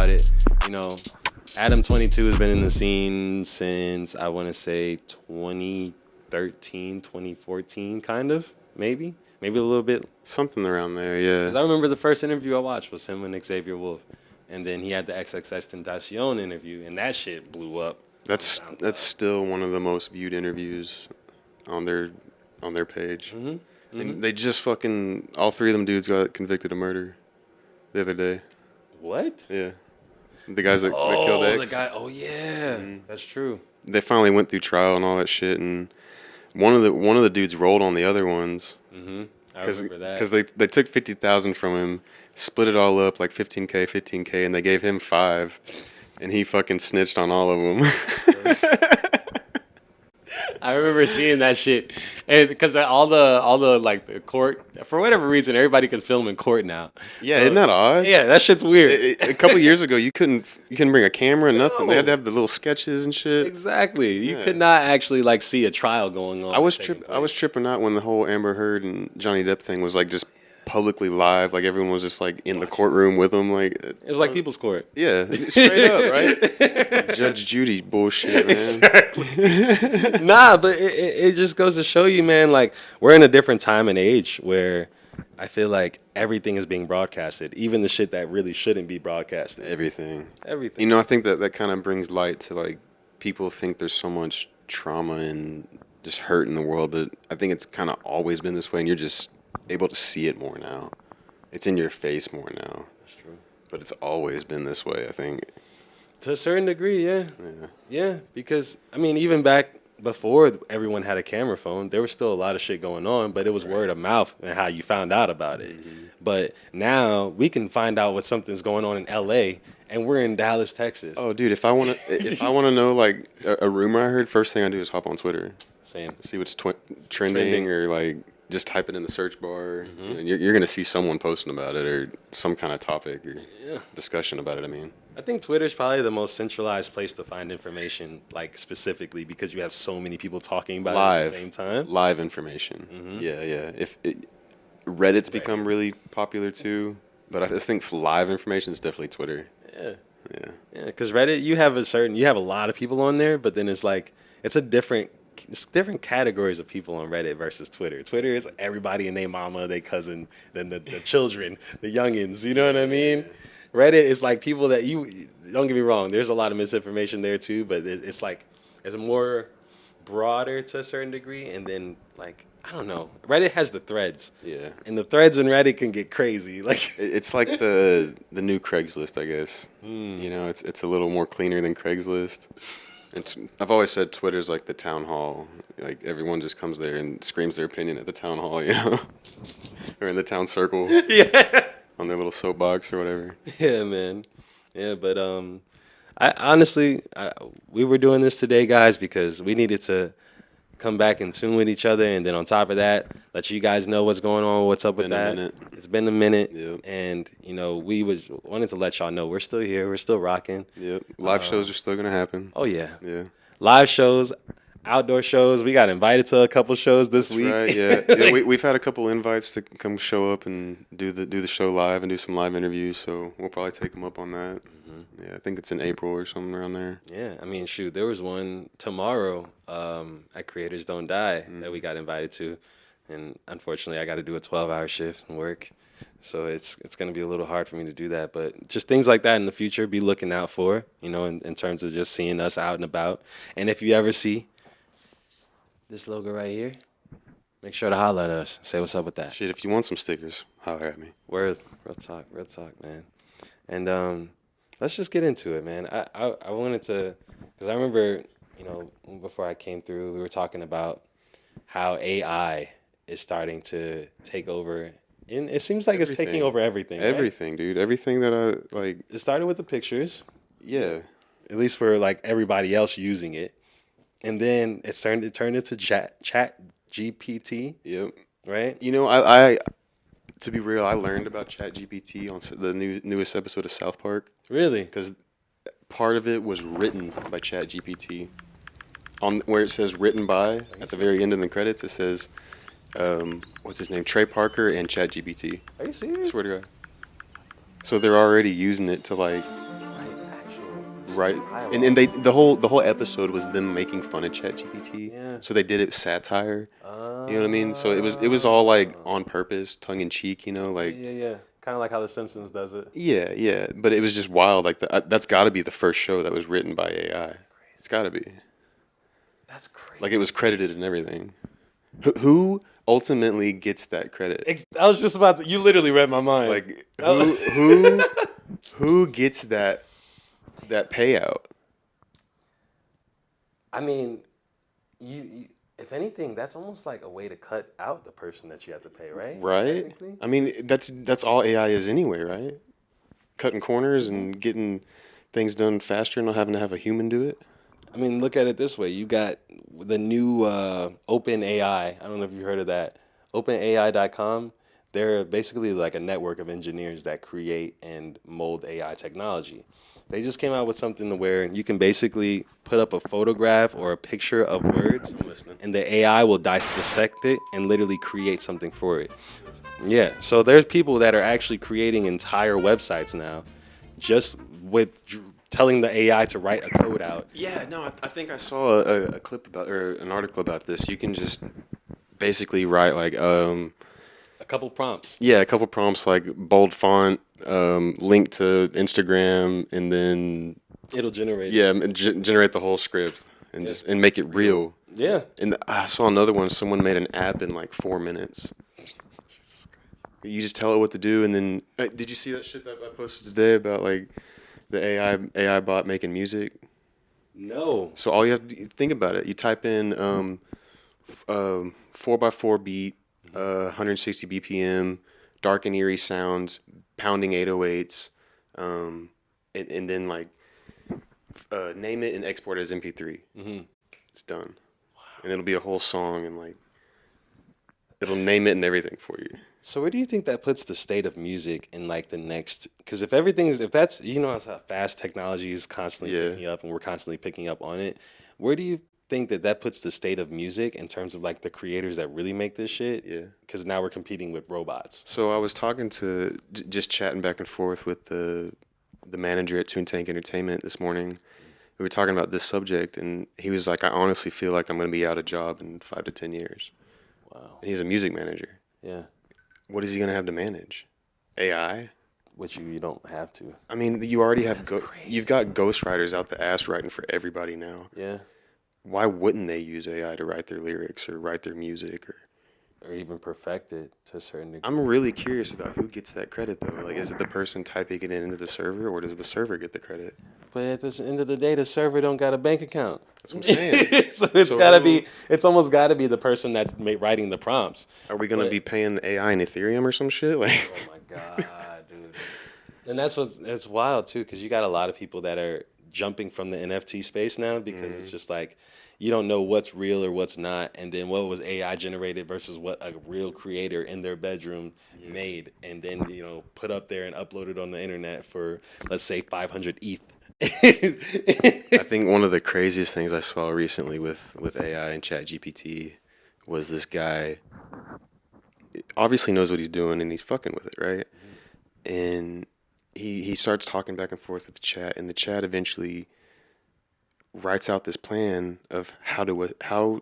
about it. You know, Adam22 has been in the scene since, I want to say, 2013, 2014, kind of, maybe a little bit. Something around there, yeah. 'Cause I remember the first interview I watched was him and Xavier Wolf. And then he had the Xxxtentacion interview, and that shit blew up. That's still one of the most viewed interviews on their page. Mm-hmm. And they just fucking, all three of them dudes got convicted of murder the other day. What? Yeah. The guys that killed X. The guy. Oh yeah, that's true. They finally went through trial and all that shit, and one of the dudes rolled on the other ones. Mm-hmm. I remember that. Because they took 50,000 from him, split it all up like 15K, and they gave him 5, and he fucking snitched on all of them. I remember seeing that shit, and because all the like the court, for whatever reason, everybody can film in court now. Yeah, so, isn't that odd? Yeah, that shit's weird. A couple years ago, you couldn't bring a camera, nothing. They had to have the little sketches and shit. Exactly. You could not actually like see a trial going on. I was tripping out when the whole Amber Heard and Johnny Depp thing was like just publicly live, like everyone was just like in the courtroom with them, like it was like People's Court. Yeah, straight up, right? Judge Judy bullshit, man. Exactly. Nah, but it just goes to show you, man, like we're in a different time and age where I feel like everything is being broadcasted, even the shit that really shouldn't be broadcasted. Everything. You know, I think that kind of brings light to like people think there's so much trauma and just hurt in the world, but I think it's kind of always been this way, and you're just able to see it more now. It's in your face more now. That's true. But it's always been this way, I think. To a certain degree, yeah. Yeah, because, I mean, even back before everyone had a camera phone, there was still a lot of shit going on, but it was word of mouth and how you found out about it. Mm-hmm. But now we can find out what something's going on in L.A., and we're in Dallas, Texas. Oh, dude, if I want to know, like, a rumor I heard, first thing I do is hop on Twitter. Same. See what's trending or, like, just type it in the search bar. Mm-hmm. You know, you're going to see someone posting about it or some kind of topic or discussion about it, I mean. I think Twitter's probably the most centralized place to find information, like specifically because you have so many people talking about it at the same time. Live information. Mm-hmm. Yeah. Reddit's become really popular too, but I just think live information is definitely Twitter. Yeah, because Reddit, you have a lot of people on there, but then it's different categories of people on Reddit versus Twitter. Twitter is everybody and their mama, their cousin, then the children, the youngins, you know what I mean? Reddit is like people that don't get me wrong, there's a lot of misinformation there too, but it's more broader to a certain degree, and then like, I don't know, Reddit has the threads. Yeah. And the threads in Reddit can get crazy. Like it's like the new Craigslist, I guess. You know, it's a little more cleaner than Craigslist. I've always said Twitter's like the town hall. Like everyone just comes there and screams their opinion at the town hall, you know, or in the town circle. Yeah. On their little soapbox or whatever. Yeah, man. Yeah, but I honestly, we were doing this today, guys, because we needed to come back in tune with each other, and then on top of that, let you guys know what's going on, what's up with that. It's been a minute, yep. And you know, we wanted to let y'all know we're still here, we're still rocking. Yep, live shows are still gonna happen. Oh yeah, yeah, live shows, outdoor shows. We got invited to a couple shows this week. Right, yeah. We've had a couple invites to come show up and do the show live and do some live interviews. So we'll probably take them up on that. Mm-hmm. Yeah, I think it's in April or something around there. Yeah, I mean, shoot, there was one tomorrow at Creators Don't Die that we got invited to, and unfortunately, I got to do a 12-hour shift and work. So it's going to be a little hard for me to do that. But just things like that in the future, be looking out for, you know, in terms of just seeing us out and about. And if you ever see this logo right here, make sure to holler at us. Say what's up with that. Shit, if you want some stickers, holler at me. Real talk, man. And let's just get into it, man. I wanted to, because I remember, you know, before I came through, we were talking about how AI is starting to take over. And it seems like it's taking over everything. Everything, right? Dude. Everything that I like. It started with the pictures. Yeah. At least for like everybody else using it. And then it turned into Chat GPT. Yep. Right? You know, I to be real, I learned about Chat GPT on the newest episode of South Park. Really? Because part of it was written by Chat GPT. On where it says written by, at the very end of the credits, it says, what's his name? Trey Parker and Chat GPT. Are you serious? I swear to God. So they're already using it to like right? And the whole episode was them making fun of ChatGPT. Yeah. So they did it satire. You know what I mean? So it was all like on purpose, tongue in cheek. You know, like Yeah. Kind of like how The Simpsons does it. yeah. But it was just wild. Like that's got to be the first show that was written by AI. It's got to be. That's crazy. Like it was credited and everything. Who ultimately gets that credit? I was just about to. You literally read my mind. Like who gets that payout? I mean, you if anything, that's almost like a way to cut out the person that you have to pay, right? Right? Technically? I mean, that's all AI is anyway, right? Cutting corners and getting things done faster and not having to have a human do it. I mean, look at it this way. You got the new Open AI. I don't know if you've heard of that. OpenAI.com. They're basically like a network of engineers that create and mold AI technology. They just came out with something to where you can basically put up a photograph or a picture of words, I'm listening. and the AI will dissect it and literally create something for it. Yeah, so there's people that are actually creating entire websites now just with telling the AI to write a code out. Yeah, no, I think I saw a clip about or an article about this. You can just basically write like A couple prompts. yeah, a couple prompts like bold font, link to Instagram, and then It'll generate it. yeah, generate the whole script and just and make it real. Yeah. And I saw another one. Someone made an app in like 4 minutes. You just tell it what to do, and then did you see that shit that I posted today about like the AI bot making music? No. So all you have to think about it. You type in 4x4 beat, 160 BPM, dark and eerie sounds, pounding 808s, and then like name it and export it as MP3. Mm-hmm. It's done, and it'll be a whole song and like it'll name it and everything for you. So where do you think that puts the state of music in like the next? Because if that's how fast technology is constantly picking up and we're constantly picking up on it. Where do you think that puts the state of music in terms of like the creators that really make this shit? Yeah. Because now we're competing with robots. So I was talking to just chatting back and forth with the manager at Toontank Entertainment this morning. We were talking about this subject, and he was like, "I honestly feel like I'm going to be out of job in 5 to 10 years." Wow. And he's a music manager. Yeah. What is he going to have to manage? AI? Which you don't have to. I mean, you already have crazy. you've got ghostwriters out the ass writing for everybody now. Yeah. Why wouldn't they use AI to write their lyrics or write their music or even perfect it to a certain degree? I'm really curious about who gets that credit though. Like, is it the person typing it into the server, or does the server get the credit? But at the end of the day, the server don't got a bank account. That's what I'm saying. So it's almost gotta be the person that's writing the prompts. Are we gonna be paying the AI in Ethereum or some shit? Like, oh my god, dude. And it's wild too, because you got a lot of people that are jumping from the NFT space now because it's just like you don't know what's real or what's not, and then what was AI generated versus what a real creator in their bedroom made, and then put up there and uploaded on the internet for, let's say, 500 ETH. I think one of the craziest things I saw recently with AI and ChatGPT was this guy obviously knows what he's doing and he's fucking with it, right? And he starts talking back and forth with the chat, and the chat eventually writes out this plan of how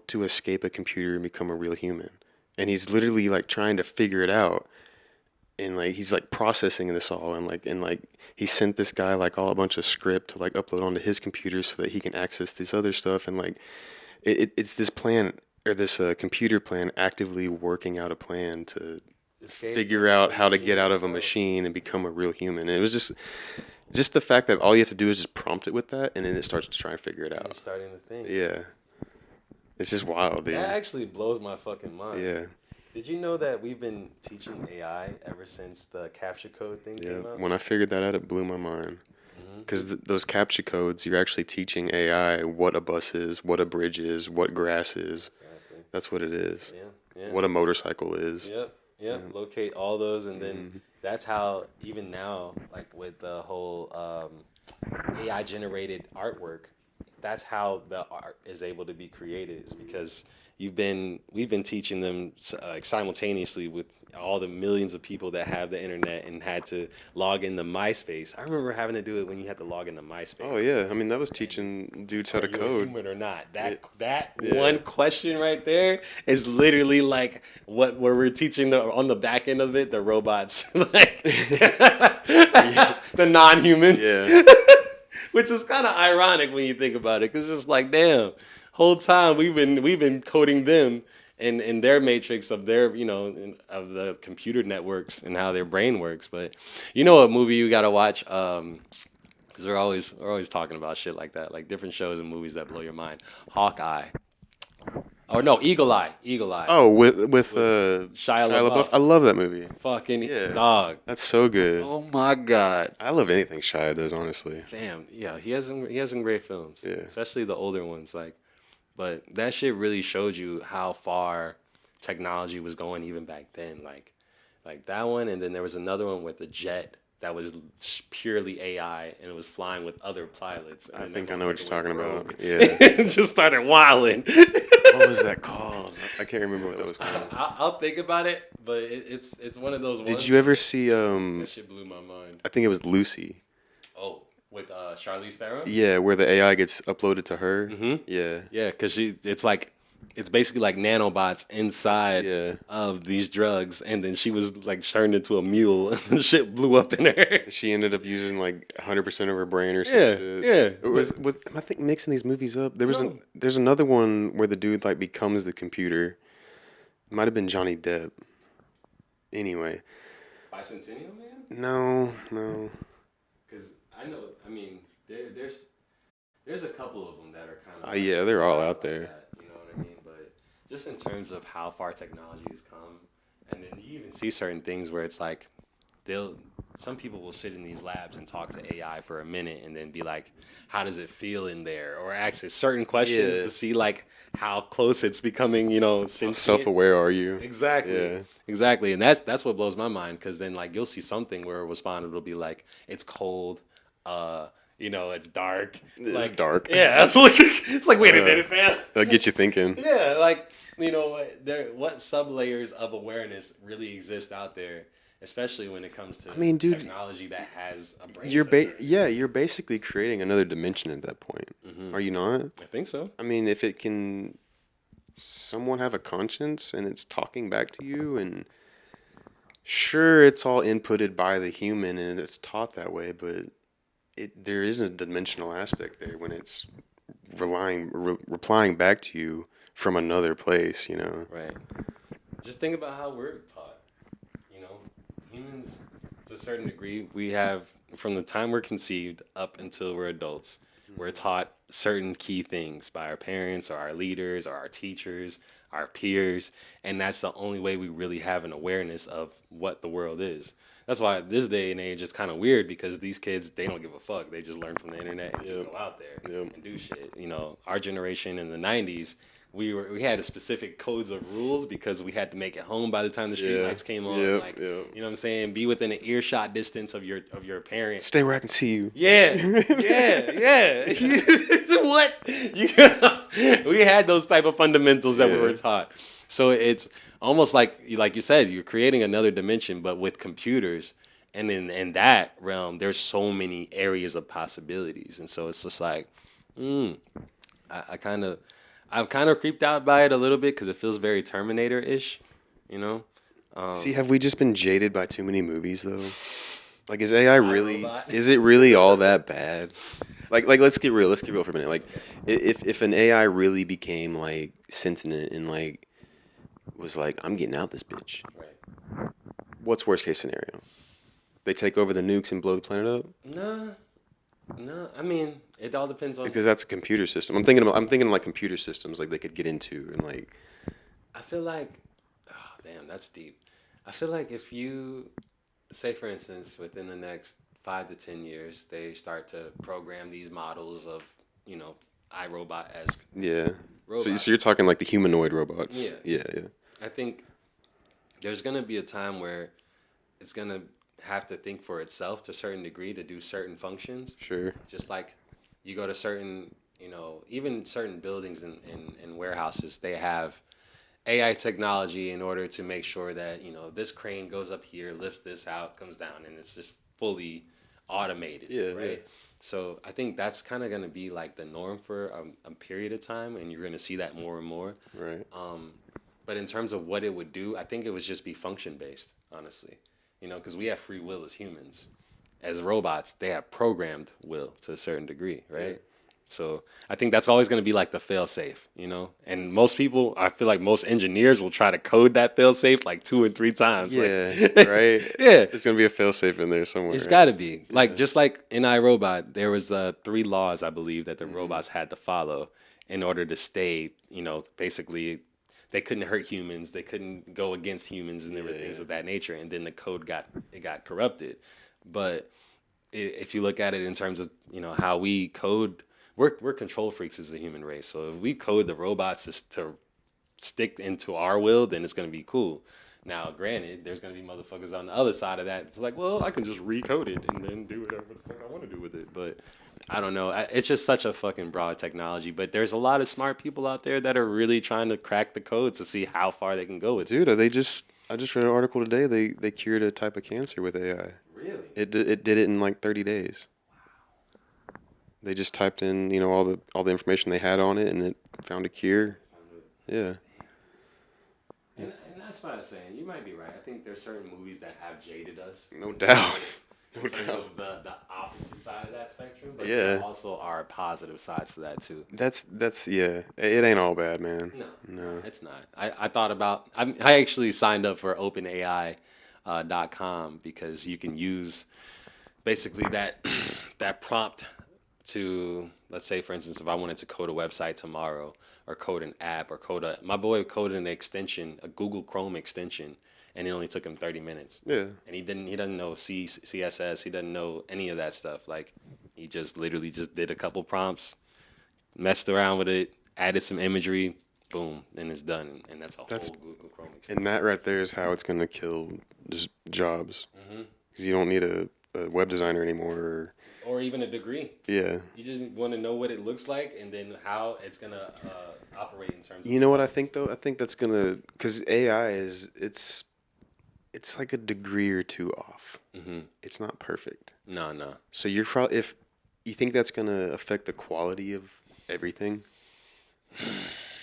to escape a computer and become a real human. And he's literally like trying to figure it out, and like he's like processing this all, and he sent this guy like all a bunch of script to like upload onto his computer so that he can access this other stuff, and like it's this plan or this computer plan actively working out a plan to figure out how to get out of a machine and become a real human. And it was just the fact that all you have to do is just prompt it with that, and then it starts to try and figure it out. It's starting to think. Yeah. It's just wild, dude. That actually blows my fucking mind. Yeah. Did you know that we've been teaching AI ever since the Captcha code thing came out? When I figured that out, it blew my mind. Because those Captcha codes, you're actually teaching AI what a bus is, what a bridge is, what grass is. Exactly. That's what it is. Yeah. What a motorcycle is. Yep. Locate all those, and then that's how even now, like with the whole AI generated artwork, that's how the art is able to be created. Is because we've been teaching them simultaneously with all the millions of people that have the internet and had to log into MySpace. I remember having to do it when you had to log into MySpace. Oh yeah, I mean that was teaching dudes how to code. Human or not? That Yeah. one question right there is literally like where we're teaching on the back end of it, the robots, like the non-humans. Yeah. Which is kind of ironic when you think about it, because it's just like, damn, whole time we've been coding them in their matrix of their of the computer networks and how their brain works. But you know what movie you gotta watch? Because we're always talking about shit like that, like different shows and movies that blow your mind. Hawkeye. Or no, Eagle Eye. Oh, with Shia LaBeouf. I love that movie. Fucking Yeah. dog. That's so good. Oh my god. I love anything Shia does, honestly. Damn. Yeah, he has some great films. Yeah. Especially the older ones. But that shit really showed you how far technology was going even back then. Like that one, and then there was another one with the jet that was purely AI, and it was flying with other pilots. I think I know what you're talking about. Yeah. It just started wilding. What was that called? I can't remember what that was called. I'll think about it, but it's one of those ones. Did you ever see That shit blew my mind. I think it was Lucy. Oh, with Charlize Theron? Yeah, where the AI gets uploaded to her. Mm-hmm. Yeah. Yeah, because it's basically like nanobots inside of these drugs, and then she was like turned into a mule, and shit blew up in her. She ended up using like 100% of her brain or some Yeah, shit. yeah. It was I think mixing these movies up. There's another one where the dude like becomes the computer. It might have been Johnny Depp. Anyway. Bicentennial Man? No. Because I mean, there's a couple of them that are kind of. Yeah, they're all out there. You know what I mean? But just in terms of how far technology has come, and then you even see certain things where it's like, some people will sit in these labs and talk to AI for a minute and then be like, how does it feel in there? Or ask it certain questions to see like how close it's becoming, sentient. Self-aware are you? Exactly. Yeah. Exactly. And that's what blows my mind, because then like you'll see something where a respondent will be like, it's cold, it's dark. It's dark. Yeah. It's like wait a minute, man. That'll get you thinking. Yeah, like, what sublayers of awareness really exist out there, especially when it comes to technology that has a brain. You're basically creating another dimension at that point. Mm-hmm. Are you not? I think so. I mean, if it can somewhat have a conscience and it's talking back to you, and sure, it's all inputted by the human and it's taught that way, but there is a dimensional aspect there when it's replying back to you from another place, Right. Just think about how we're taught. Humans, to a certain degree, we have, from the time we're conceived up until we're adults, we're taught certain key things by our parents or our leaders or our teachers, our peers, and that's the only way we really have an awareness of what the world is. That's why this day and age is kind of weird, because these kids, they don't give a fuck. They just learn from the internet and just go out there and do shit. Our generation in the 90s, we had specific codes of rules because we had to make it home by the time the street lights came on. You know what I'm saying? Be within an earshot distance of your parents. Stay where I can see you. Yeah. What? We had those type of fundamentals that we were taught. So it's almost like you said, you're creating another dimension, but with computers. And in that realm, there's so many areas of possibilities. And so it's just like, I've kind of creeped out by it a little bit because it feels very Terminator-ish, See, have we just been jaded by too many movies, though? Like, is AI really, is it really all that bad? Like, let's get real for a minute. Like, if an AI really became, like, sentient and, like, was like, I'm getting out this bitch. Right. What's worst case scenario? They take over the nukes and blow the planet up? No, I mean, it all depends on. Because that's a computer system. I'm thinking of like computer systems like they could get into and like. I feel like, oh damn, that's deep. I feel like if you say, for instance, within the next 5 to 10 years, they start to program these models of, iRobot-esque. Yeah. So you're talking like the humanoid robots. Yeah. I think there's gonna be a time where it's gonna have to think for itself to a certain degree to do certain functions. Sure. Just like you go to certain, even certain buildings and warehouses, they have AI technology in order to make sure that, this crane goes up here, lifts this out, comes down, and it's just fully automated, Yeah, right? So I think that's kind of going to be like the norm for a period of time, and you're going to see that more and more. Right. But in terms of what it would do, I think it would just be function based, honestly. Because we have free will as humans. As robots, they have programmed will to a certain degree, right? Yeah. So I think that's always going to be like the fail safe, And most people, I feel like most engineers will try to code that fail safe like 2 and 3 times. Yeah, like, right. Yeah, There's gonna be a failsafe in there somewhere. it's Right? got to be like just like in iRobot, there was 3 laws I believe that the robots had to follow in order to stay. Basically, they couldn't hurt humans, they couldn't go against humans, and there were things of that nature. And then the code got corrupted. But if you look at it in terms of how we code, we're control freaks as a human race. So if we code the robots to stick into our will, then it's going to be cool. Now, granted, there's going to be motherfuckers on the other side of that. It's like, well, I can just recode it and then do whatever the fuck I want to do with it. But I don't know. It's just such a fucking broad technology. But there's a lot of smart people out there that are really trying to crack the code to see how far they can go with it. Dude, I just read an article today. They cured a type of cancer with AI. Really? It did it in like 30 days. They just typed in, all the information they had on it, and it found a cure. Yeah. And that's what I was saying. You might be right. I think there's certain movies that have jaded us. No doubt. In terms of the opposite side of that spectrum. But Yeah. there also are positive sides to that too. That's yeah. It ain't all bad, man. No, it's not. I thought about. I actually signed up for OpenAI.com because you can use basically that prompt to, let's say, for instance, if I wanted to code a website tomorrow or code an app or my boy coded an extension, a Google Chrome extension, and it only took him 30 minutes. Yeah. And he doesn't know CSS. He doesn't know any of that stuff. Like, he just literally just did a couple prompts, messed around with it, added some imagery, boom, and it's done. And that's whole Google Chrome extension. And that right there is how it's going to kill just jobs. Because you don't need a web designer anymore. Or even a degree. Yeah. You just want to know what it looks like and then how it's going to operate in terms of... You know what I think, though? I think that's going to... Because AI it's like a degree or 2 off. It's not perfect. No. So you're probably... If you think that's going to affect the quality of everything...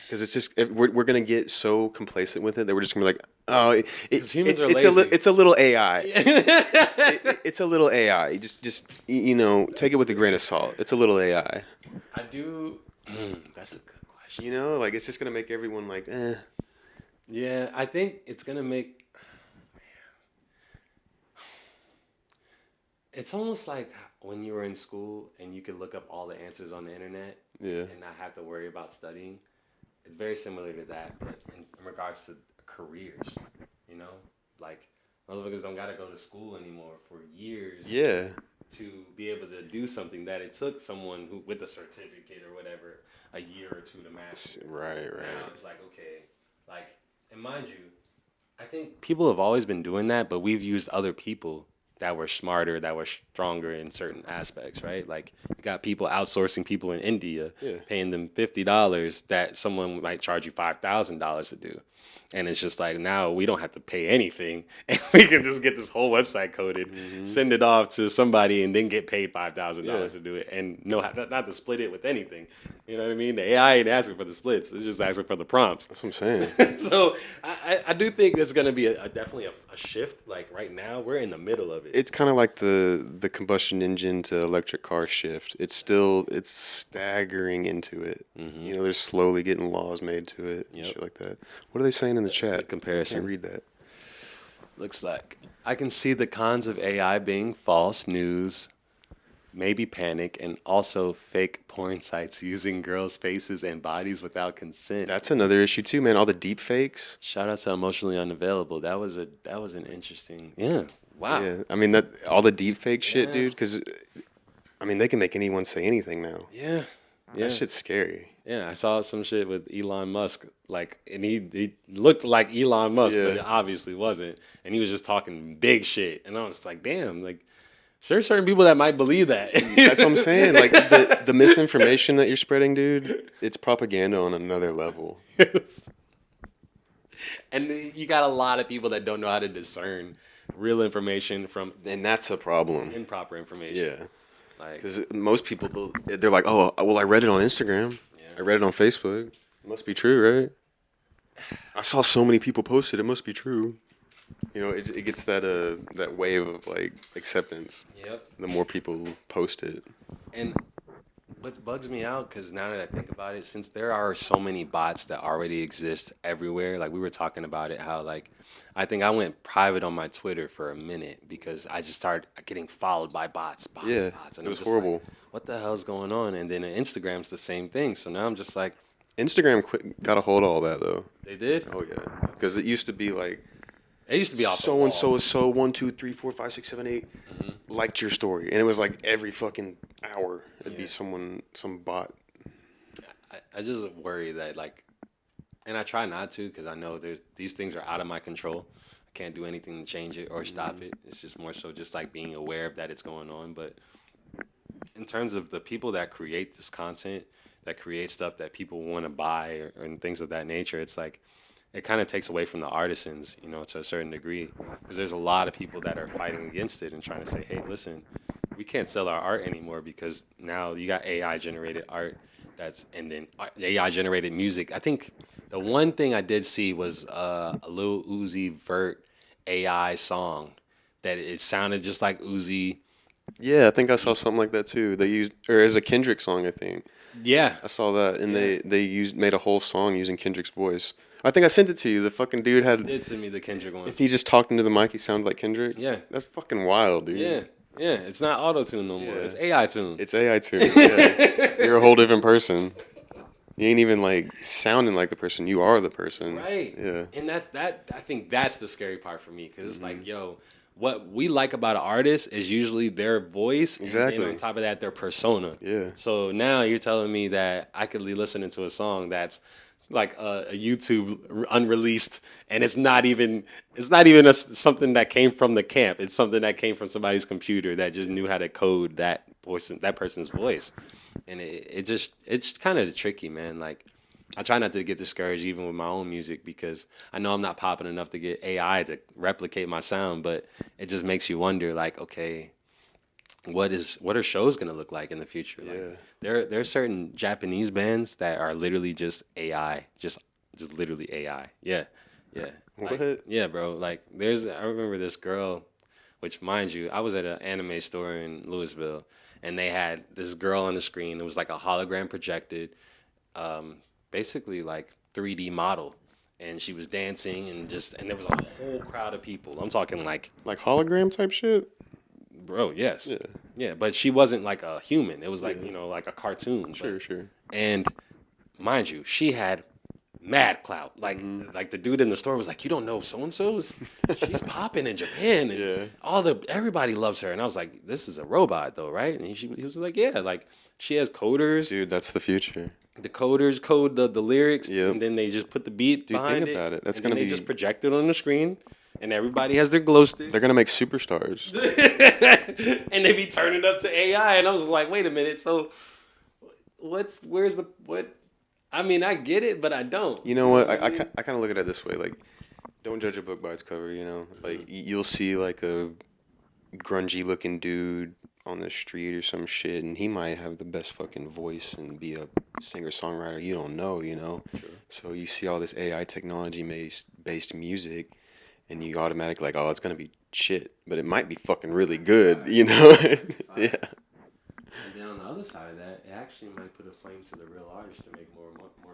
Because it's just... We're going to get so complacent with it that we're just going to be like, oh, it's a little AI. It's a little AI. Just take it with a grain of salt. It's a little AI. I do... that's a good question. Like, it's just going to make everyone like, eh. Yeah, I think it's going to make... It's almost like when you were in school and you could look up all the answers on the internet and not have to worry about studying. It's very similar to that, but in regards to careers, like motherfuckers don't gotta go to school anymore for years. Yeah. To be able to do something that it took someone who with a certificate or whatever a year or 2 to master. Right. Now it's like, okay, like, and mind you, I think people have always been doing that, but we've used other people that were smarter, that were stronger in certain aspects, right? Like, you got people outsourcing people in India, paying them $50 that someone might charge you $5,000 to do. And it's just like, now we don't have to pay anything, and we can just get this whole website coded, send it off to somebody, and then get paid $5,000 to do it, and not to split it with anything. You know what I mean? The AI ain't asking for the splits; it's just asking for the prompts. That's what I'm saying. So I do think there's going to be definitely a shift. Like, right now, we're in the middle of it. It's kind of like the combustion engine to electric car shift. It's staggering into it. They're slowly getting laws made to it and shit like that. What are they saying in the chat? Comparison. I can't read that. Looks like I can see the cons of AI being false news, maybe panic, and also fake porn sites using girls' faces and bodies without consent. That's another issue too, man. All the deep fakes. Shout out to Emotionally Unavailable. That was an interesting. Yeah. Wow. Yeah. I mean, all the deep fake shit, dude. Because they can make anyone say anything now. Yeah. That shit's scary. Yeah, I saw some shit with Elon Musk, and he looked like Elon Musk, but it obviously wasn't. And he was just talking big shit. And I was just like, damn, like, there's certain people that might believe that. That's what I'm saying. Like, the misinformation that you're spreading, dude, it's propaganda on another level. And you got a lot of people that don't know how to discern real information from And that's a problem. improper information. Yeah. Like, Because most people, they're like, oh, well, I read it on Instagram. yeah. I read it on Facebook. It must be true, right? I saw so many people post it. It must be true. You know, it gets that wave of like acceptance. Yep. The more people post it. And what bugs me out, because now that I think about it, since there are so many bots that already exist everywhere, like we were talking about it, how like I think I went private on my Twitter for a minute because I just started getting followed by bots. Yeah, And it was just horrible. Like, what the hell's going on? And then Instagram's the same thing. So now I'm just like, Instagram got a hold of all that though. they did? Oh yeah, because it used to be like It used to be off the so wall. and so is so 1, 2, 3, 4, 5, 6, 7, 8 liked your story, and it was like every fucking hour it'd be some bot. I just worry that like, and I try not to because I know these things are out of my control. I can't do anything to change it or stop it. It's just more so just like being aware of that it's going on. But in terms of the people that create this content, that create stuff that people want to buy and things of that nature, it's like it kind of takes away from the artisans, you know, to a certain degree, because there's a lot of people that are fighting against it and trying to say, hey, listen, we can't sell our art anymore because now you got AI generated art and then AI generated music. I think the one thing I did see was a Lil Uzi Vert AI song that it sounded just like Uzi. Yeah, I think I saw something like that too. They used, or as a Kendrick song, I think. Yeah. I saw that, and they made a whole song using Kendrick's voice. I think I sent it to you. The fucking dude You did send me the Kendrick one. if he just talked into the mic, he sounded like Kendrick. Yeah. That's fucking wild, dude. Yeah. Yeah. It's not auto-tune no more. Yeah. It's AI tune. It's AiTune. Yeah. You're a whole different person. You ain't even like sounding like the person. You are the person. Right. Yeah. And I think that's the scary part for me, because it's like, yo, what we like about an artist is usually their voice. Exactly. And then on top of that, their persona. Yeah. So now you're telling me that I could be listening to a song that's like a YouTube unreleased, and it's not even something that came from the camp. It's something that came from somebody's computer that just knew how to code that person's voice. And it's kind of tricky, man. Like, I try not to get discouraged even with my own music, because I know I'm not popping enough to get AI to replicate my sound, but it just makes you wonder, like, okay, what are shows gonna look like in the future? Yeah. Like, there are certain Japanese bands that are literally just AI, just literally AI. Yeah, yeah. Like, What? yeah, bro. Like, I remember this girl, which, mind you, I was at an anime store in Louisville, and they had this girl on the screen. It was like a hologram projected, basically like 3D model, and she was dancing and there was a whole crowd of people. I'm talking like hologram type shit. Bro, yes. Yeah. Yeah, but she wasn't like a human. It was like, like a cartoon. Sure, sure. And mind you, she had mad clout. Like the dude in the store was like, you don't know so-and-so's? She's popping in Japan. And everybody loves her. And I was like, this is a robot though, right? And he was like, yeah, like she has coders. Dude, that's the future. The coders code the lyrics, Yep. and then they just put the beat behind think about it. That's and then gonna they be- just project it on the screen, and everybody has their glow sticks. They're gonna make superstars. And they be turning up to AI, and I was like, wait a minute, so where's the what? I mean, I get it, but I don't. You know what? I kind of look at it this way: like, don't judge a book by its cover. You know, like you'll see like a grungy looking dude on the street or some shit, and he might have the best fucking voice and be a singer songwriter. You don't know, you know. True. So you see all this AI technology based music, and you automatically like, oh, it's gonna be shit, but it might be fucking really good, you know? Yeah. And then on the other side of that, it actually might put a flame to the real artist to make more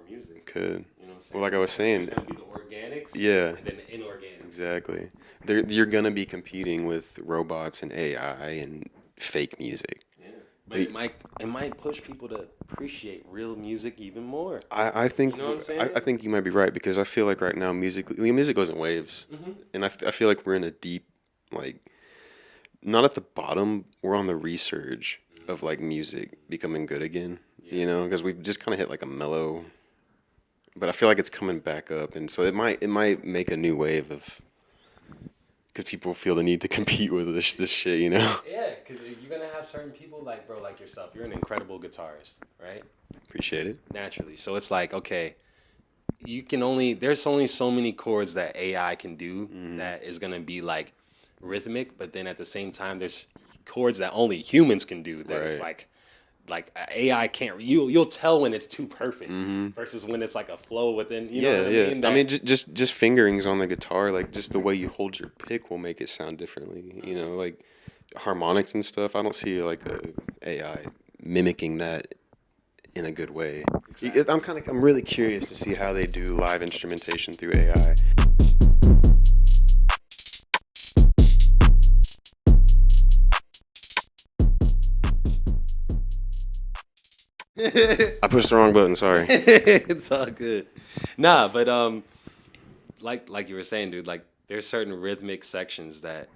music. Could. You know what I'm saying? Well, like I was saying. It's gonna be the organics. Yeah. And then the inorganics. Exactly. You're gonna be competing with robots and AI and fake music. Yeah. But it might push people to appreciate real music even more. I think You know what I'm saying? I think you might be right, because I feel like right now music goes in waves, and I feel like we're in a deep, like, not at the bottom, we're on the resurge of like music becoming good again. You know, because we've just kind of hit like a mellow, but I feel like it's coming back up, and so it might make a new wave of, because people feel the need to compete with this shit, you know. Yeah, because you're gonna have certain people like, bro, like yourself. You're an incredible guitarist, right? Appreciate it. Naturally. So it's like, okay, there's only so many chords that AI can do that is gonna be like rhythmic, but then at the same time there's chords that only humans can do that it's Right. like AI can't. You'll tell when it's too perfect versus when it's like a flow within. You know Yeah, what I yeah. mean? I mean, just fingerings on the guitar, like just the way you hold your pick will make it sound differently. You know, like harmonics and stuff. I don't see like a AI mimicking that in a good way. Exactly. I'm really curious to see how they do live instrumentation through AI. I pushed the wrong button. Sorry. It's all good. Nah, but like you were saying, dude, like there's certain rhythmic sections that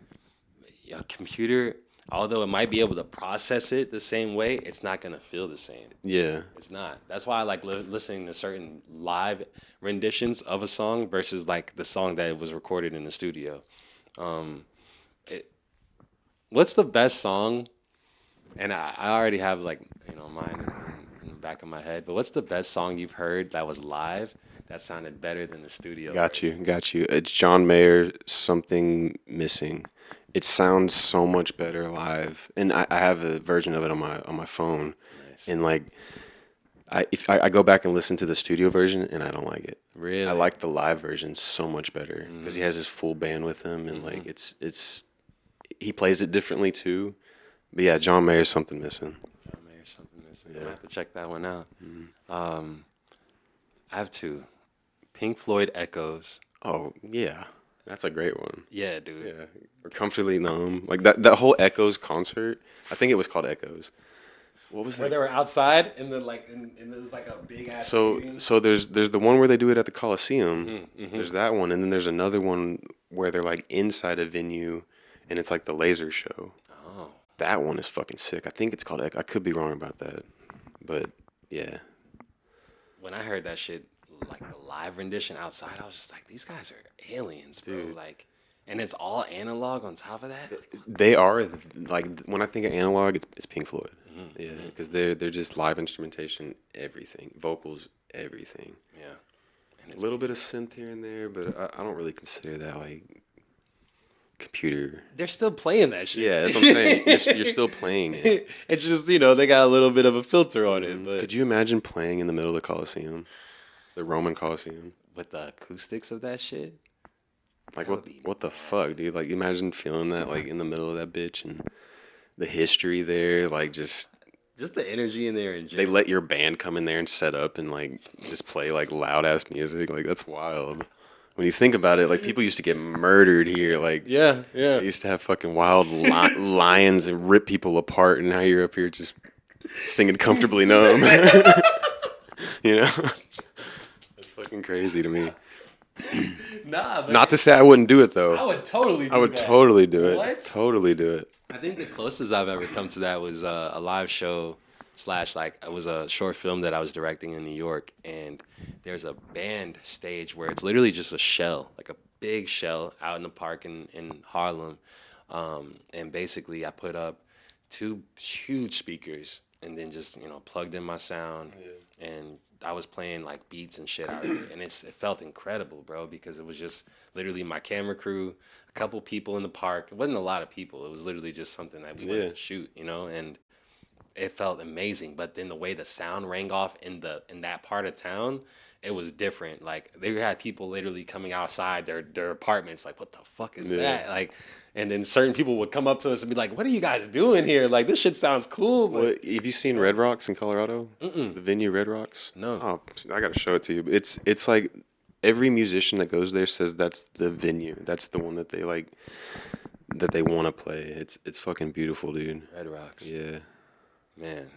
a computer, although it might be able to process it the same way, it's not gonna feel the same. Yeah. It's not. That's why I like listening to certain live renditions of a song versus like the song that was recorded in the studio. Um, it, what's the best song? And I already have like mine in the back of my head. But what's the best song you've heard that was live that sounded better than the studio Got you, version? got you. It's John Mayer, Something Missing. It sounds so much better live, and I have a version of it on my phone. Nice. And like, I go back and listen to the studio version, and I don't like it. I Really? like the live version so much better because he has his full band with him, and like it's he plays it differently too. But yeah, John Mayer's Something Missing. John Mayer, something missing. I'm Yeah. gonna have to check that one out. I have two. Pink Floyd Echoes. Oh yeah, that's a great one. Yeah, dude. Yeah, or Comfortably Numb. Like that whole Echoes concert. I think it was called Echoes. What was Where that? they were outside and then like and there's like a big ass stadium. So there's the one where they do it at the Coliseum. There's that one, and then there's another one where they're like inside a venue, and it's like the laser show. Oh, That one is fucking sick. I think it's called Echo. I could be wrong about that, but yeah, when I heard that shit, like the live rendition outside, I was just like, these guys are aliens, bro. dude. Like, and it's all analog on top of that. Like, They are like when I think of analog, it's Pink Floyd. Yeah, because they're just live instrumentation, everything, vocals, everything. yeah, and A it's little bit of synth here and there, but I don't really consider that like computer. they're still playing that shit. Yeah, that's what I'm saying. You're still playing it. It's just they got a little bit of a filter on it, but Could you imagine playing in the middle of the Coliseum, the Roman Coliseum? with the acoustics of that shit, Like that would be what the nasty. fuck, dude? Like imagine feeling that like in the middle of that bitch and the history there, like just Just the energy in there in they general. let your band come in there and set up and like just play like loud ass music. Like that's wild. When you think about it, like people used to get murdered here. Like Yeah, yeah. they used to have fucking wild lions and rip people apart, and now you're up here just singing Comfortably Numb. You know, that's fucking crazy to me. Nah, but Not to say I wouldn't do it I though. would totally do I would that. totally do it. What? Totally do it. I think the closest I've ever come to that was a live show slash like it was a short film that I was directing in New York, and there's a band stage where it's literally just a shell, like a big shell out in the park in Harlem, and basically I put up two huge speakers and then just plugged in my sound, and I was playing like beats and shit out of it, and it felt incredible, bro, because it was just literally my camera crew, a couple people in the park. It wasn't a lot of people. It was literally just something that we wanted Yeah. to shoot, and it felt amazing. But then the way the sound rang off in that part of town, it was different. Like they had people literally coming outside their apartments, like, what the fuck is Yeah. that? Like, and then certain people would come up to us and be like, "What are you guys doing here? Like, this shit sounds cool." But What have you seen RedRocks in Colorado? Mm-mm. The venue RedRocks? No. Oh, I gotta show it to you. It's like every musician that goes there says that's the venue. That's the one that they like that they want to play. It's fucking beautiful, dude. RedRocks, Yeah. man.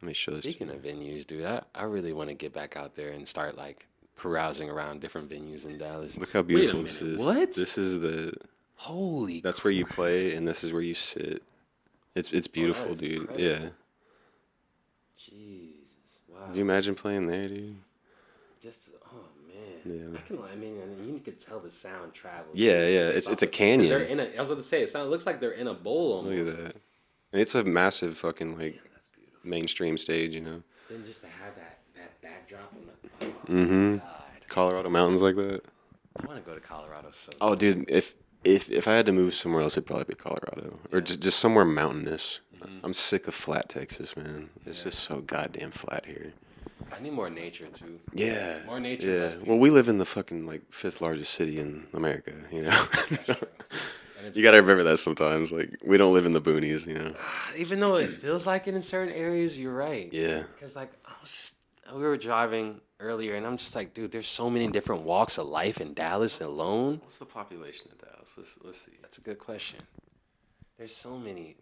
Let me show this to Speaking you. of venues, dude, I really want to get back out there and start like carousing around different venues in Dallas. Look how Wait a beautiful this minute, is. what? This is Holy that's where you play and this is where you sit. It's beautiful, is dude. incredible. Yeah. Jesus, wow. Could you imagine playing there, dude? Just man. Yeah. I mean, you could tell the sound travels. Yeah, yeah. It's a canyon. They're I was about to say, it looks like they're in a bowl almost. Look at that. And it's a massive fucking like Damn, that's beautiful. mainstream stage, you know. Then just to have that backdrop on the Mm-hmm. God. Colorado mountains like that. I want to go to Colorado. So. Oh, dude, if I had to move somewhere else, it'd probably be Colorado or just somewhere mountainous. I'm sick of flat Texas, man. It's just so goddamn flat here. I need more nature too. Yeah. More nature. Yeah. Well, we live in the fucking like 5th largest city in America, you know. You gotta remember that sometimes. Like we don't live in the boonies, you know. Even though it feels like it in certain areas, you're right. Yeah. Because like we were driving earlier, and I'm just like, dude, there's so many different walks of life in Dallas alone. What's the population of Dallas? Let's see. That's a good question. There's so many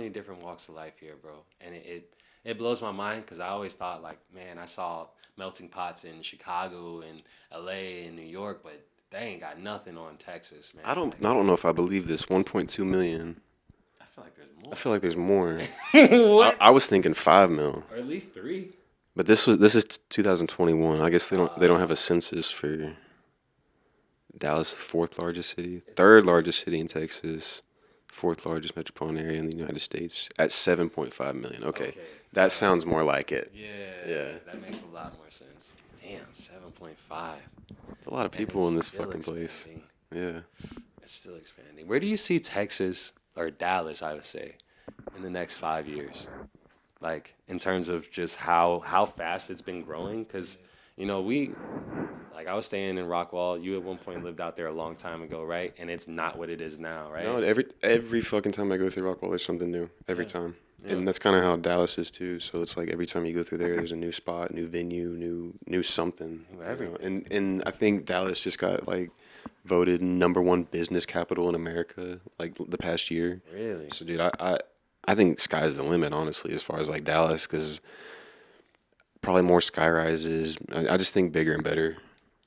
different walks of life here, bro, and it blows my mind because I always thought like, man, I saw melting pots in Chicago and LA and New York, but they ain't got nothing on Texas, man. I don't know if I believe this. 1.2 million. I feel like there's more. I feel like there's more. What? I was thinking 5 mil. Or at least 3. But this is 2021. I guess they don't have a census for Dallas, the 4th largest city, 3rd largest city in Texas, 4th largest metropolitan area in the United States at 7.5 million. Okay. That sounds more like it. Yeah. That makes a lot more sense. Damn, 7.5. It's a lot of people in this fucking place. Yeah. It's still expanding. Where do you see Texas or Dallas, I would say, in the next 5 years? Like in terms of just how fast it's been growing, because you know I was staying in Rockwall. You at one point lived out there a long time ago, right? And it's not what it is now, right? No, every fucking time I go through Rockwall, there's something new. Every time, and that's kind of how Dallas is too. So it's like every time you go through there, there's a new spot, new venue, new something. And I think Dallas just got like voted #1 business capital in America like the past year. Really? So dude, I think sky's the limit, honestly, as far as like Dallas, because probably more sky rises. I just think bigger and better.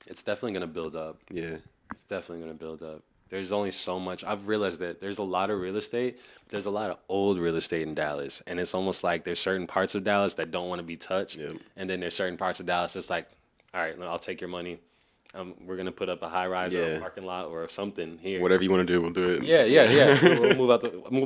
It's definitely going to build up. Yeah. It's definitely going to build up. There's only so much. I've realized that there's a lot of real estate. There's a lot of old real estate in Dallas. And it's almost like there's certain parts of Dallas that don't want to be touched. Yep. And then there's certain parts of Dallas that's like, all right, I'll take your money. We're going to put up a high rise or a parking lot or something here. Whatever you want to do, we'll do it. Yeah. We'll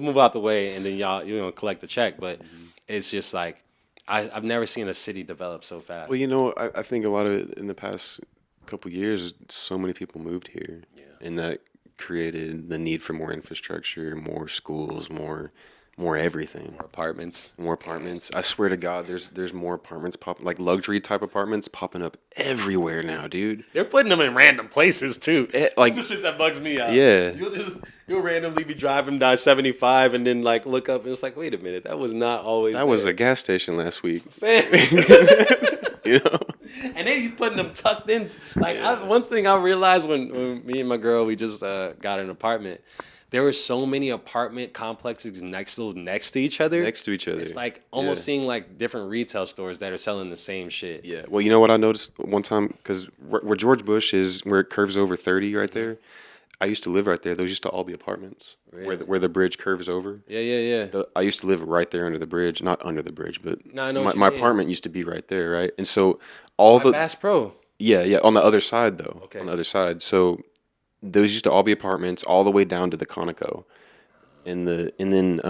move out the way, and then y'all collect the check. But it's just like I've never seen a city develop so fast. Well, you know, I think a lot of it in the past couple years, so many people moved here, and that created the need for more infrastructure, more schools, more everything. More apartments. I swear to God, there's more apartments like luxury type apartments popping up everywhere now, dude. They're putting them in random places too. Like this is the shit that bugs me out. Yeah. You'll randomly be driving down 75 and then like look up and it's like, wait a minute, that was not always. That was a gas station last week. You know. And they putting them tucked in. Like one thing I realized when me and my girl we just got an apartment. There were so many apartment complexes next to each other. It's like almost seeing like different retail stores that are selling the same shit. Yeah. Well, you know what I noticed one time? Because where George Bush is, where it curves over 30 right there, I used to live right there. Those used to all be apartments. Really? Where the bridge curves over. Yeah. I used to live right there under the bridge. Not under the bridge, but no, I know my apartment used to be right there, right? And so all the Bass Pro. Yeah. On the other side, though. Okay. On the other side. So those used to all be apartments all the way down to the Conoco. And then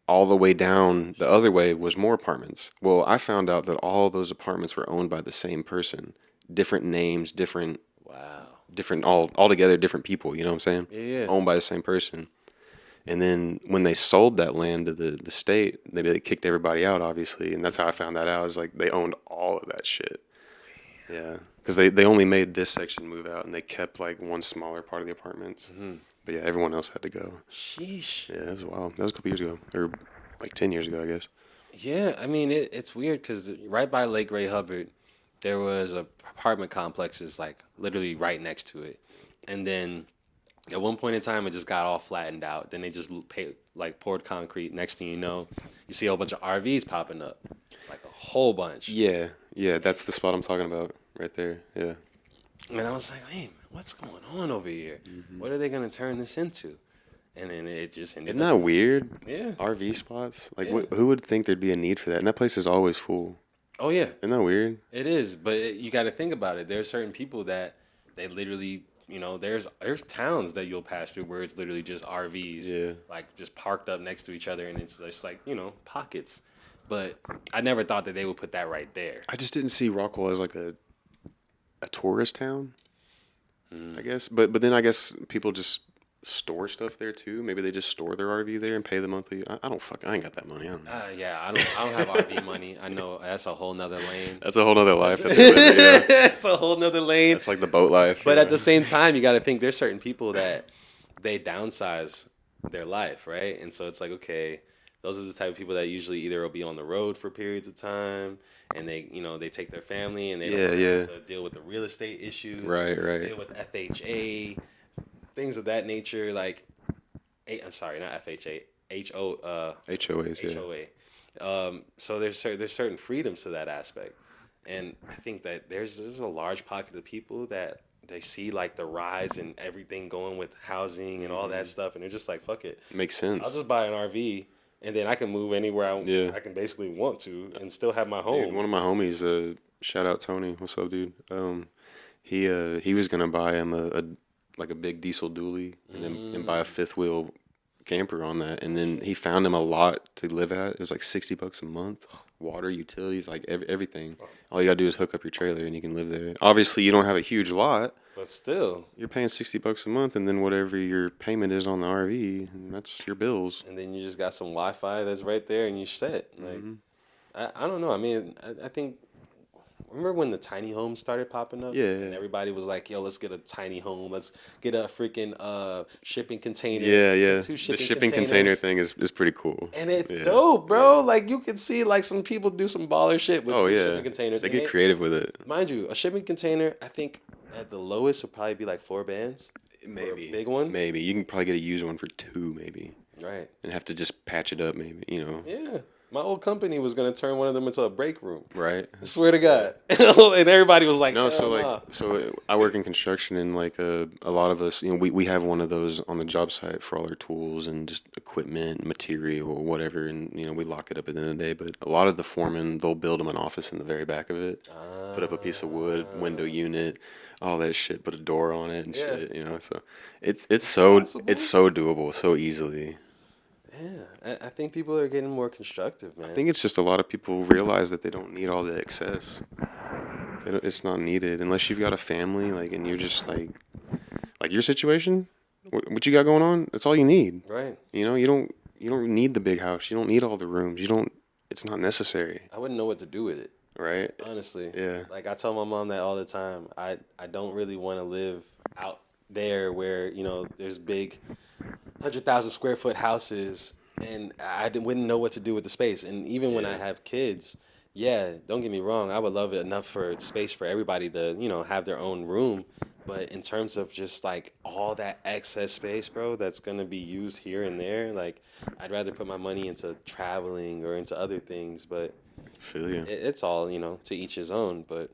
all the way down the other way was more apartments. Well, I found out that all those apartments were owned by the same person. Different names, different altogether different people, you know what I'm saying? Yeah. Owned by the same person. And then when they sold that land to the state, they kicked everybody out, obviously. And that's how I found that out. Is like they owned all of that shit. Yeah. Because they only made this section move out, and they kept like one smaller part of the apartments. Mm-hmm. But yeah, everyone else had to go. Sheesh. Yeah, that was wild. That was a couple years ago, or like 10 years ago, I guess. Yeah, I mean it's weird because right by Lake Ray Hubbard, there was apartment complexes like literally right next to it, and then at one point in time it just got all flattened out. Then they just poured concrete. Next thing you know, you see a whole bunch of RVs popping up, like a whole bunch. Yeah, that's the spot I'm talking about. Right there, yeah. And I was like, hey, what's going on over here? Mm-hmm. What are they going to turn this into? And then it just ended Isn't that weird? Yeah. RV spots? Like, who would think there'd be a need for that? And that place is always full. Oh, yeah. Isn't that weird? It is, but you got to think about it. There's certain people that they literally, there's towns that you'll pass through where it's literally just RVs, like just parked up next to each other, and it's just like, pockets. But I never thought that they would put that right there. I just didn't see Rockwall as like a a tourist town, I guess. But then I guess people just store stuff there too. Maybe they just store their RV there and pay the monthly. I ain't got that money. I don't know. Yeah, I don't have RV money. I know that's a whole nother lane. That's a whole nother life. That's a whole nother lane. That's like the boat life. But at the same time, you got to think there's certain people that they downsize their life, right? And so it's like, okay, those are the type of people that usually either will be on the road for periods of time, and they take their family and they don't have to deal with the real estate issues, right, deal with FHA, things of that nature. Like, I'm sorry, not FHA, HOAs, HOA. So there's certain freedoms to that aspect, and I think that there's a large pocket of people that they see like the rise in everything going with housing and all that stuff, and they're just like, fuck it, makes sense. I'll just buy an RV. And then I can move anywhere I can basically want to and still have my home. Dude, one of my homies, shout out Tony. What's up, dude? He was gonna buy him a big diesel dually and buy a fifth wheel camper on that, and then he found him a lot to live at. It was like $60 a month, water, utilities, like everything. All you gotta do is hook up your trailer and you can live there. Obviously, you don't have a huge lot. But still, you're paying $60 a month, and then whatever your payment is on the RV, and that's your bills. And then you just got some Wi-Fi that's right there, and you set. Like, I don't know. I mean, I think. Remember when the tiny homes started popping up? Yeah. And everybody was like, "Yo, let's get a tiny home. Let's get a freaking shipping container." Yeah. The shipping container thing is pretty cool. And it's dope, bro. Like, you can see like some people do some baller shit with shipping containers. They get creative with it. Mind you, a shipping container, I think at the lowest would probably be like 4 bands. Maybe. A big one? Maybe. You can probably get a used one for 2, maybe. Right. And have to just patch it up, maybe, Yeah. My old company was going to turn one of them into a break room. Right. I swear to God. And everybody was like, no, so I work in construction, and like a lot of us, we have one of those on the job site for all our tools and just equipment, material, or whatever, and we lock it up at the end of the day. But a lot of the foremen, they'll build them an office in the very back of it, put up a piece of wood, window unit, all that shit, put a door on it and shit, So it's so doable so easily. Yeah, I think people are getting more constructive, man. I think it's just a lot of people realize that they don't need all the excess. It's not needed unless you've got a family, like, and you're just like your situation, what you got going on. That's all you need, right? You don't need the big house. You don't need all the rooms. It's not necessary. I wouldn't know what to do with it, right? Honestly, yeah. Like, I tell my mom that all the time. I don't really want to live out there where there's big 100,000 square foot houses, and I wouldn't know what to do with the space. And even when I have kids, don't get me wrong, I would love it enough for space for everybody to have their own room. But in terms of just like all that excess space, bro, that's gonna be used here and there, like, I'd rather put my money into traveling or into other things. But feel you. It's all to each his own. But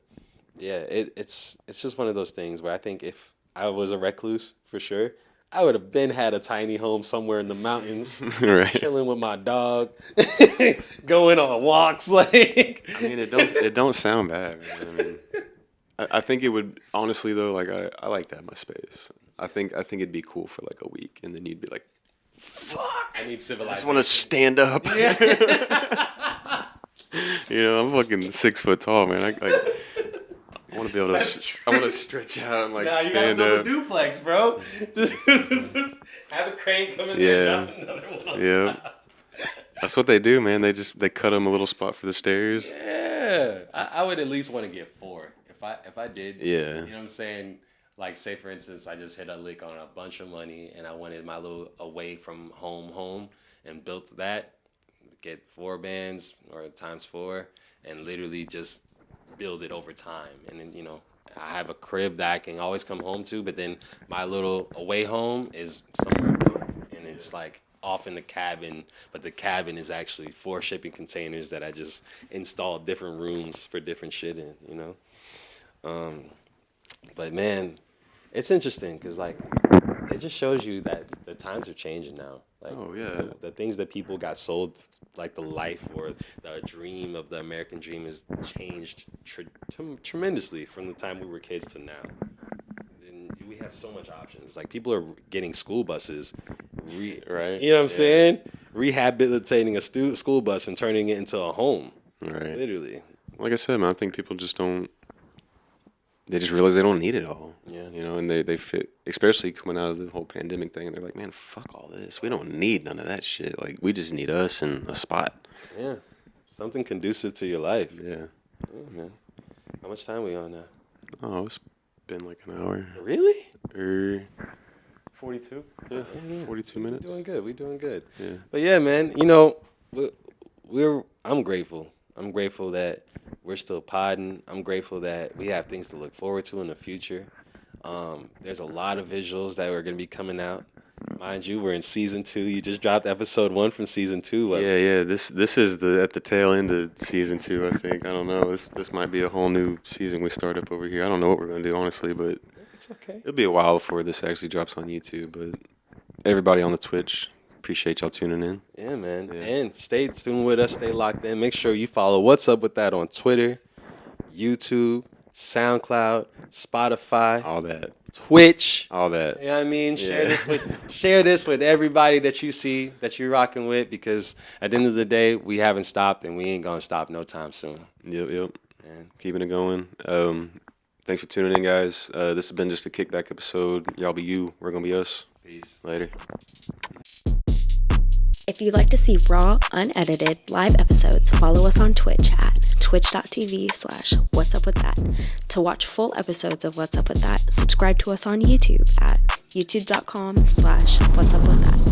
yeah, it's just one of those things where I think if I was a recluse, for sure, I would have had a tiny home somewhere in the mountains, right. Chilling with my dog, going on walks. Like, I mean, it don't sound bad, man. I mean, I think it would, honestly though. Like, I like to have my space. I think it'd be cool for like a week, and then you'd be like, "Fuck, I need civilization. I just want to stand up." Yeah. I'm fucking 6 foot tall, man. I want to be able to. I want to stretch out and stand up. You gotta build a duplex, bro. Have a crane come in there and drop another one on top. That's what they do, man. They cut them a little spot for the stairs. Yeah, I would at least want to get 4 if I did. Yeah. You know what I'm saying? Like, say for instance, I just hit a lick on a bunch of money and I wanted my little away from home and built that. Get 4 bands or times 4 and literally just build it over time. And then, I have a crib that I can always come home to, but then my little away home is somewhere and it's like off in the cabin, but the cabin is actually 4 shipping containers that I just installed different rooms for different shit in, but man, it's interesting because like it just shows you that the times are changing now. Like, the things that people got sold, like the life or the dream of the American dream, has changed tremendously from the time we were kids to now. And we have so much options. Like, people are getting school buses, right? You know what I'm saying? Rehabilitating a school bus and turning it into a home, right? Literally. Like I said, man, I think people just don't they just realize they don't need it all. Yeah. You know, and they fit, especially coming out of the whole pandemic thing. And they're like, man, fuck all this. We don't need none of that shit. Like, we just need us and a spot. Yeah. Something conducive to your life. Yeah. Yeah, man. How much time we on now? Oh, it's been like an hour. Really? 42. Yeah, 42 minutes. We're doing good. Yeah. But yeah, man, you know, I'm grateful. I'm grateful that we're still podding. I'm grateful that we have things to look forward to in the future. There's a lot of visuals that are going to be coming out. Mind you, we're in season 2. You just dropped episode 1 from season 2. Yeah. This is at the tail end of season 2. I think. I don't know. This might be a whole new season we start up over here. I don't know what we're gonna do, honestly, but It's okay. it'll be a while before this actually drops on YouTube. But everybody on the Twitch, appreciate y'all tuning in. Yeah, man. Yeah. And stay tuned with us. Stay locked in. Make sure you follow What's Up With That on Twitter, YouTube, SoundCloud, Spotify, All that. Twitch. All that. You know what I mean? Share Yeah. share this with everybody that you see, that you're rocking with, because at the end of the day, we haven't stopped and we ain't gonna stop no time soon. Yep. Man. Keeping it going. Thanks for tuning in, guys. This has been just a kickback episode. Y'all be you. We're gonna be us. Peace. Later. If you'd like to see raw, unedited, live episodes, follow us on Twitch at twitch.tv/whatsupwiththat. To watch full episodes of What's Up With That, subscribe to us on YouTube at youtube.com/whatsupwiththat.